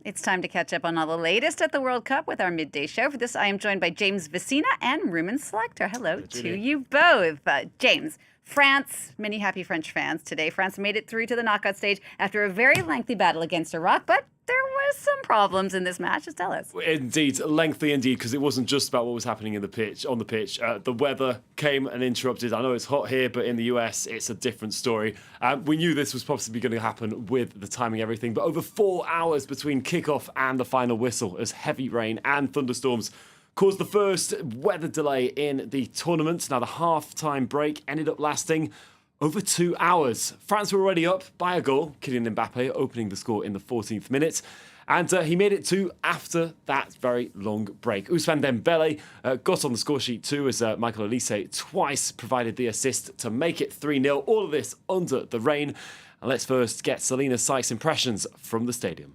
It's time to catch up on all the latest at the World Cup with our midday show. For this, I am joined by James Vicina and Ruben Selector. Hello to you both. James, France, many happy French fans today. France made it through to the knockout stage after a very lengthy battle against Iraq, but there was some problems in this match. Just tell us. Indeed, lengthy indeed, because it wasn't just about what was happening on the pitch. The weather came and interrupted. I know it's hot here, but in the US, it's a different story. We knew this was possibly going to happen with the timing, everything, but over 4 hours between kickoff and the final whistle as heavy rain and thunderstorms caused the first weather delay in the tournament. Now, the half-time break ended up lasting over 2 hours. France were already up by a goal. Kylian Mbappe opening the score in the 14th minute. And he made it two after that very long break. Ousmane Dembele got on the score sheet too, as Michael Olise twice provided the assist to make it 3-0. All of this under the rain. And let's first get Selina Sykes' impressions from the stadium.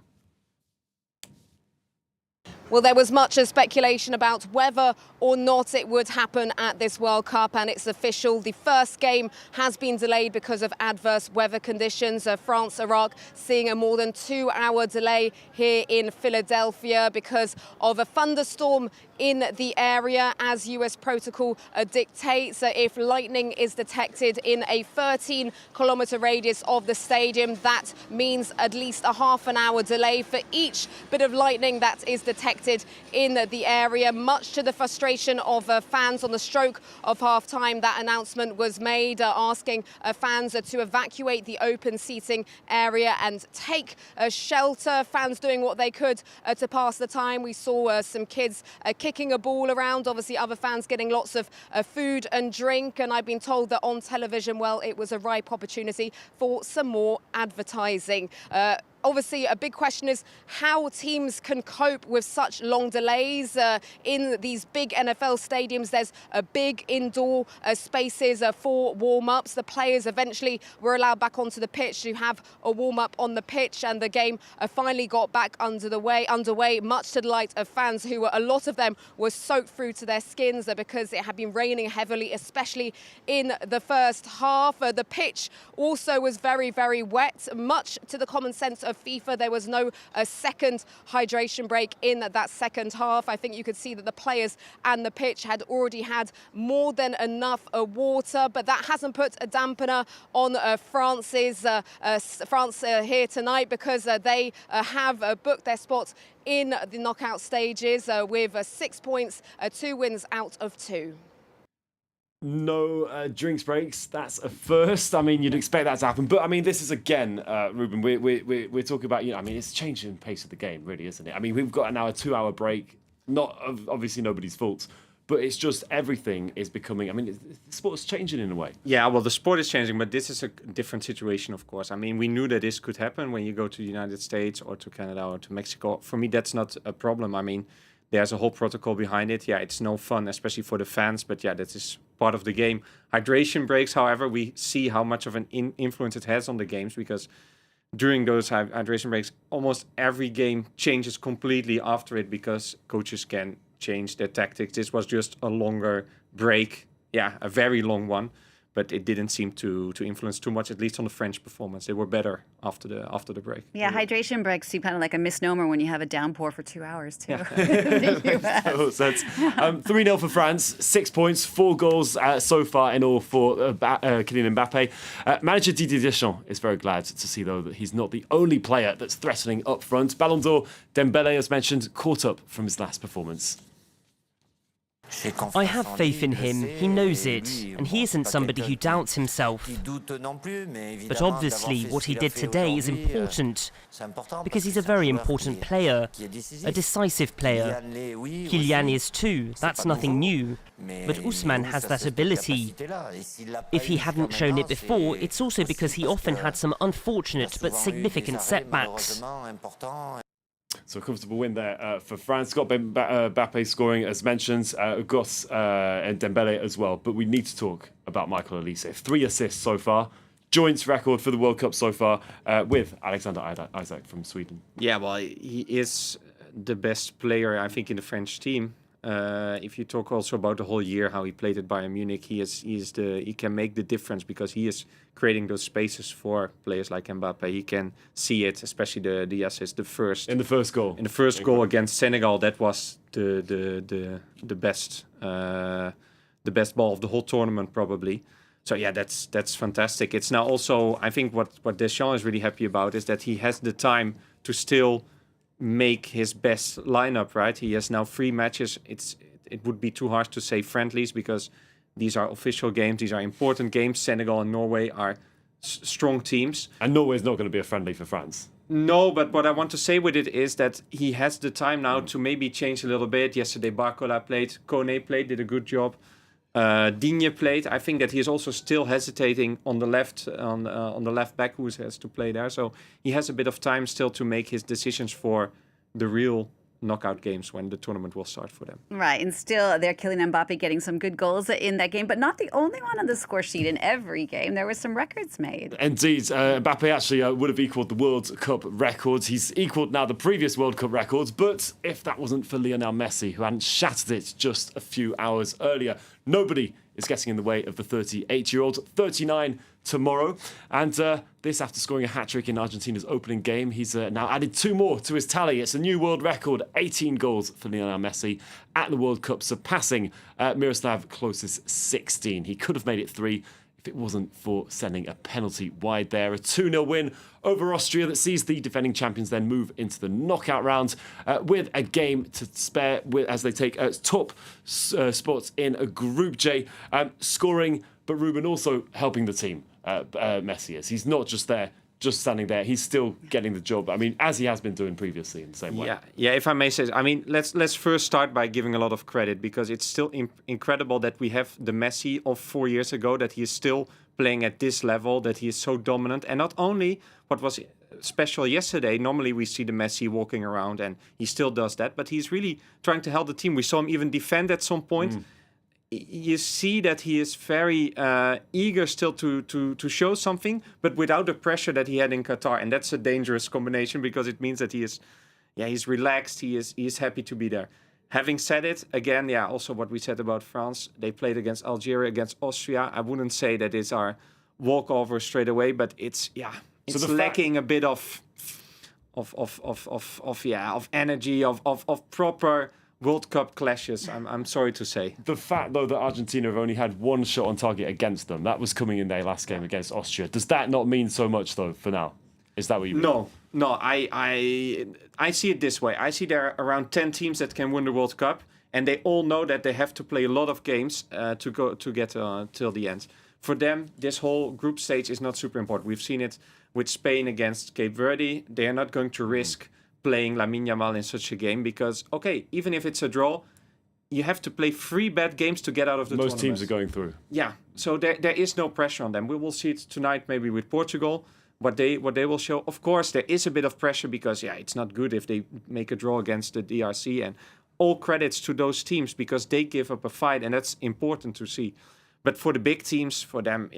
Well, there was much speculation about whether or not it would happen at this World Cup, and it's official. The first game has been delayed because of adverse weather conditions. France-Iraq seeing a more than 2-hour delay here in Philadelphia because of a thunderstorm in the area, as US protocol dictates. If lightning is detected in a 13-kilometer radius of the stadium, that means at least a half an hour delay for each bit of lightning that is detected in the area, much to the frustration of fans. On the stroke of half-time, that announcement was made, asking fans to evacuate the open seating area and take shelter. Fans doing what they could to pass the time. We saw some kids kicking a ball around, obviously other fans getting lots of food and drink, and I've been told that on television, well, it was a ripe opportunity for some more advertising. Obviously, a big question is how teams can cope with such long delays. In these big NFL stadiums, there's big indoor spaces for warm-ups. The players eventually were allowed back onto the pitch to have a warm-up on the pitch, and the game finally got back underway, much to the delight of fans who, a lot of them, were soaked through to their skins because it had been raining heavily, especially in the first half. The pitch also was very, very wet, much to the common sense of FIFA. There was no second hydration break in that second half. I think you could see that the players and the pitch had already had more than enough water, but that hasn't put a dampener on France here tonight, because they have booked their spots in the knockout stages with 6 points, 2 wins out of 2. No drinks breaks. That's a first. I mean, you'd expect that to happen, but I mean, this is again, Ruben. We're talking about, I mean, it's changing the pace of the game, really, isn't it? I mean, we've got now a 2-hour break. Not obviously nobody's fault, but it's just everything is becoming. I mean, the sport's changing in a way. Yeah, well, the sport is changing, but this is a different situation, of course. I mean, we knew that this could happen when you go to the United States or to Canada or to Mexico. For me, that's not a problem. I mean, there's a whole protocol behind it. Yeah, it's no fun, especially for the fans, but yeah, that is part of the game. Hydration breaks, however, we see how much of an influence it has on the games, because during those hydration breaks, almost every game changes completely after it, because coaches can change their tactics. This was just a longer break, yeah, a very long one, but it didn't seem to influence too much, at least on the French performance. They were better after the break. Yeah, hydration breaks seem kind of like a misnomer when you have a downpour for 2 hours, too. Yeah. 3-0 for France, 6 points, 4 goals so far in all for Kylian Mbappe. Manager Didier Deschamps is very glad to see, though, that he's not the only player that's threatening up front. Ballon d'Or, Dembele, as mentioned, caught up from his last performance. I have faith in him, he knows it, and he isn't somebody who doubts himself. But obviously what he did today is important, because he's a very important player, a decisive player. Kylian is too, that's nothing new, but Ousmane has that ability. If he hadn't shown it before, it's also because he often had some unfortunate but significant setbacks. So a comfortable win there for France. Got Mbappe scoring, as mentioned, Goss and Dembele as well. But we need to talk about Michael Olise. 3 assists so far. Joint record for the World Cup so far with Alexander Isak from Sweden. Yeah, well, he is the best player, I think, in the French team. If you talk also about the whole year, how he played at Bayern Munich, he can make the difference because he is creating those spaces for players like Mbappe. He can see it, especially the assist, the first In the first goal. in the first goal against Senegal. That was the best ball of the whole tournament probably. So yeah, that's fantastic. It's now also, I think what Deschamps is really happy about is that he has the time to still make his best lineup, right? He has now 3 matches. It would be too harsh to say friendlies because these are official games. These are important games. Senegal and Norway are strong teams. And Norway's not going to be a friendly for France. No, but what I want to say with it is that he has the time now to maybe change a little bit. Yesterday, Barcola played, Kone played, did a good job. Digne played. I think that he is also still hesitating on the left on the left back who has to play there. So he has a bit of time still to make his decisions for the real knockout games when the tournament will start for them. Right, and still they're Kylian Mbappe getting some good goals in that game, but not the only one on the score sheet. In every game, there were some records made. Indeed, Mbappe actually would have equalled the World Cup records. He's equalled now the previous World Cup records, but if that wasn't for Lionel Messi, who hadn't shattered it just a few hours earlier, nobody is getting in the way of the 38-year-old. 39 tomorrow. And this after scoring a hat-trick in Argentina's opening game. He's now added 2 more to his tally. It's a new world record, 18 goals for Lionel Messi at the World Cup, surpassing Miroslav Klose's 16. He could have made it 3 if it wasn't for sending a penalty wide there. A 2-0 win over Austria that sees the defending champions then move into the knockout round with a game to spare as they take top spots in a Group J. Scoring, but Ruben also helping the team. Messi is. He's not just there, just standing there. He's still getting the job. I mean, as he has been doing previously in the same way. Yeah. If I may say, I mean, let's first start by giving a lot of credit because it's still incredible that we have the Messi of 4 years ago, that he is still playing at this level, that he is so dominant. And not only what was special yesterday, normally we see the Messi walking around and he still does that, but he's really trying to help the team. We saw him even defend at some point. You see that he is very eager still to show something, but without the pressure that he had in Qatar, and that's a dangerous combination because it means that he's relaxed, he is happy to be there. Having said it, again, also what we said about France, they played against Algeria, against Austria. I wouldn't say that it's our walkover straight away, but it's lacking a bit of energy, of proper World Cup clashes, I'm sorry to say. The fact, though, that Argentina have only had 1 shot on target against them, that was coming in their last game against Austria. Does that not mean so much, though, for now? Is that what you mean? No. I see it this way. I see there are around 10 teams that can win the World Cup, and they all know that they have to play a lot of games to get till the end. For them, this whole group stage is not super important. We've seen it with Spain against Cape Verde. They are not going to risk playing Lamine Yamal in such a game because, okay, even if it's a draw, you have to play 3 bad games to get out of the tournament. Most teams are going through. Yeah, so there is no pressure on them. We will see it tonight maybe with Portugal, what they will show. Of course, there is a bit of pressure because, it's not good if they make a draw against the DRC, and all credits to those teams because they give up a fight, and that's important to see. But for the big teams, for them,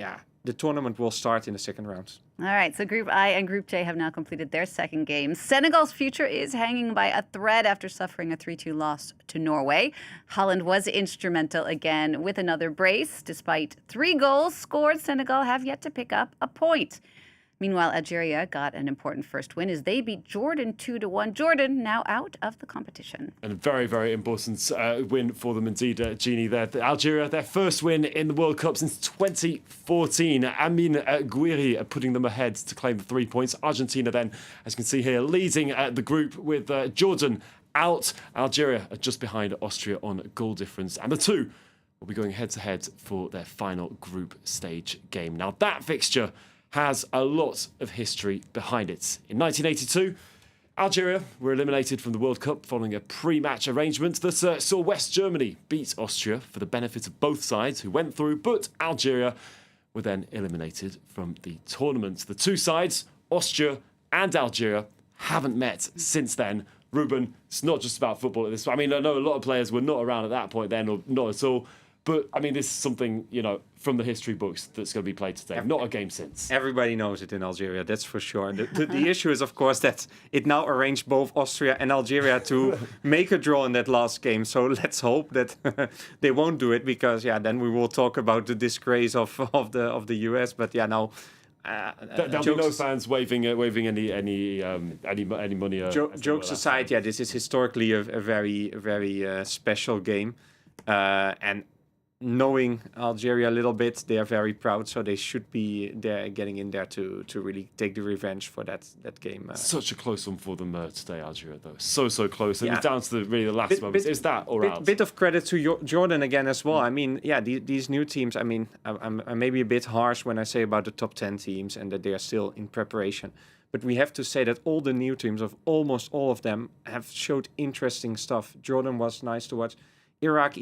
the tournament will start in the second round. All right, so Group I and Group J have now completed their second game. Senegal's future is hanging by a thread after suffering a 3-2 loss to Norway. Holland was instrumental again with another brace. Despite 3 goals scored, Senegal have yet to pick up a point. Meanwhile, Algeria got an important first win as they beat Jordan 2-1. Jordan now out of the competition. And a very, very important win for them indeed, Jeannie. Algeria, their first win in the World Cup since 2014. Amin Gouiri putting them ahead to claim the 3 points. Argentina then, as you can see here, leading the group with Jordan out. Algeria are just behind Austria on goal difference. And the two will be going head-to-head for their final group stage game. Now, that fixture has a lot of history behind it. In 1982, Algeria were eliminated from the World Cup following a pre-match arrangement that saw West Germany beat Austria for the benefit of both sides who went through, but Algeria were then eliminated from the tournament. The two sides, Austria and Algeria, haven't met since then. Ruben, it's not just about football at this point. I mean, I know a lot of players were not around at that point then, or not at all. But, I mean, this is something, from the history books that's going to be played today, not a game since. Everybody knows it in Algeria, that's for sure. And the issue is, of course, that it now arranged both Austria and Algeria to make a draw in that last game. So let's hope that they won't do it, because, then we will talk about the disgrace of the US. But, now... There'll be no fans waving any money. Jokes aside, this is historically a very special game, and knowing Algeria a little bit, they are very proud, so they should be there, getting in there to really take the revenge for that game. Such a close one for them today, Algeria, though. So close. And down to the last moments. Is that or out? Bit of credit to Jordan again as well. I mean, these new teams, I mean, I'm maybe a bit harsh when I say about the top 10 teams and that they are still in preparation. But we have to say that all the new teams, of almost all of them, have showed interesting stuff. Jordan was nice to watch. Iraq,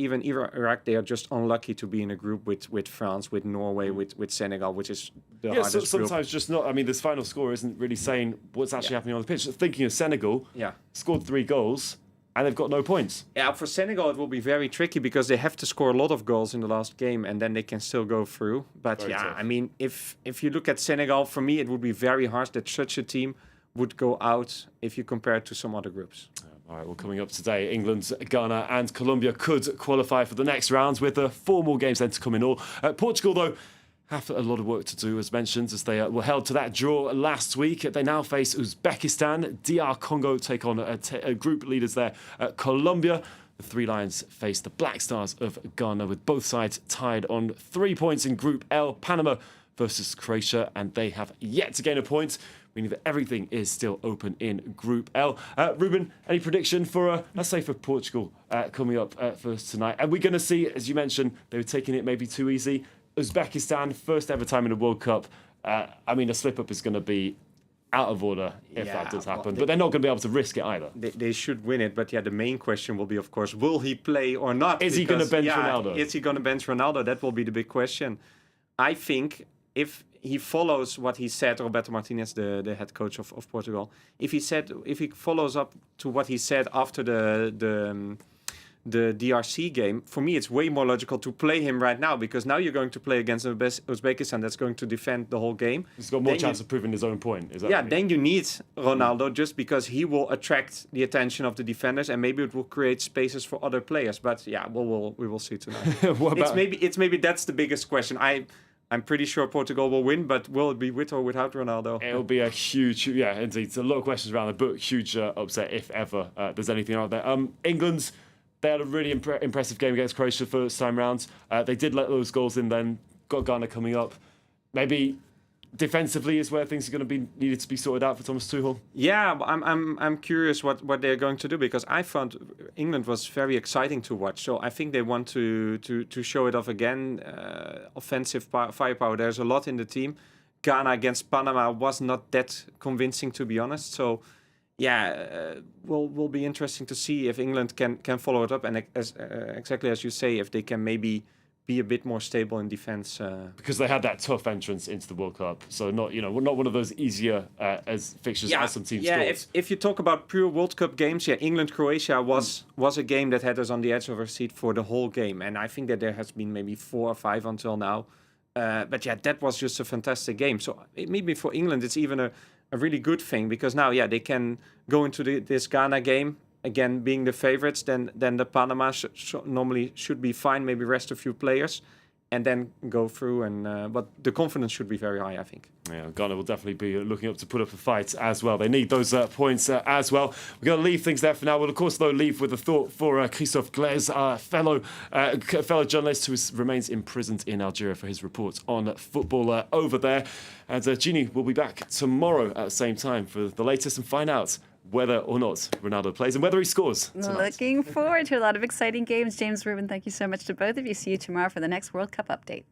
they are just unlucky to be in a group with France, with Norway, with Senegal, which is the hardest group. Sometimes just not. I mean, this final score isn't really saying what's actually happening on the pitch. Thinking of Senegal, scored 3 goals, and they've got no points. Yeah, for Senegal it will be very tricky because they have to score a lot of goals in the last game, and then they can still go through. But very tough. I mean, if you look at Senegal, for me it would be very harsh that such a team would go out if you compare it to some other groups. All right, well, coming up today, England, Ghana and Colombia could qualify for the next rounds with 4 more games then to come in all. Portugal, though, have a lot of work to do, as mentioned, as they were held to that draw last week. They now face Uzbekistan. DR Congo take on group leaders there. Colombia, the 3 Lions face the Black Stars of Ghana, with both sides tied on 3 points in Group L. Panama versus Croatia, and they have yet to gain a point, meaning that everything is still open in Group L. Ruben, any prediction for, let's say, for Portugal coming up for tonight? Are we going to see, as you mentioned, they were taking it maybe too easy? Uzbekistan, first ever time in a World Cup. I mean, a slip-up is going to be out of order if that does happen. But they're not going to be able to risk it either. They should win it, but the main question will be, of course, will he play or not? Is he going to bench Ronaldo? Is he going to bench Ronaldo? That will be the big question. I think if he follows what he said, Roberto Martinez, the head coach of Portugal, if he follows up to what he said after the DRC game, for me it's way more logical to play him right now, because now you're going to play against Uzbekistan that's going to defend the whole game. He's got more chance of proving his own point. Is that then you need Ronaldo, just because he will attract the attention of the defenders and maybe it will create spaces for other players. But we will see tonight. It's maybe that's the biggest question. I'm pretty sure Portugal will win, but will it be with or without Ronaldo? It'll be a huge, indeed. It's a lot of questions around it, but huge upset if ever there's anything out there. England, they had a really impressive game against Croatia first time round. They did let those goals in then, got Ghana coming up. Maybe defensively is where things are going to be needed to be sorted out for Thomas Tuchel. Yeah, I'm curious what they're going to do, because I found England was very exciting to watch. So I think they want to show it off again. Offensive firepower. There's a lot in the team. Ghana against Panama was not that convincing, to be honest. So will be interesting to see if England can follow it up, and exactly as you say, if they can maybe be a bit more stable in defense, because they had that tough entrance into the World Cup, so not one of those easier as fixtures as some teams thought. If you talk about pure World Cup games, England Croatia was a game that had us on the edge of our seat for the whole game, and I think that there has been maybe 4 or 5 until now, but that was just a fantastic game. So maybe for England it's even a really good thing, because now they can go into this Ghana game again being the favorites. Then the Panama normally should be fine, maybe rest a few players and then go through, and but the confidence should be very high, I think. Yeah, Ghana will definitely be looking up to put up a fight as well. They need those points as well. We're going to leave things there for now. We'll, of course, though, leave with a thought for Christophe Glaise, our fellow journalist who remains imprisoned in Algeria for his reports on football over there. And Jeannie will be back tomorrow at the same time for the latest and find out whether or not Ronaldo plays and whether he scores tonight. Looking forward to a lot of exciting games. James, Ruben, thank you so much to both of you. See you tomorrow for the next World Cup update.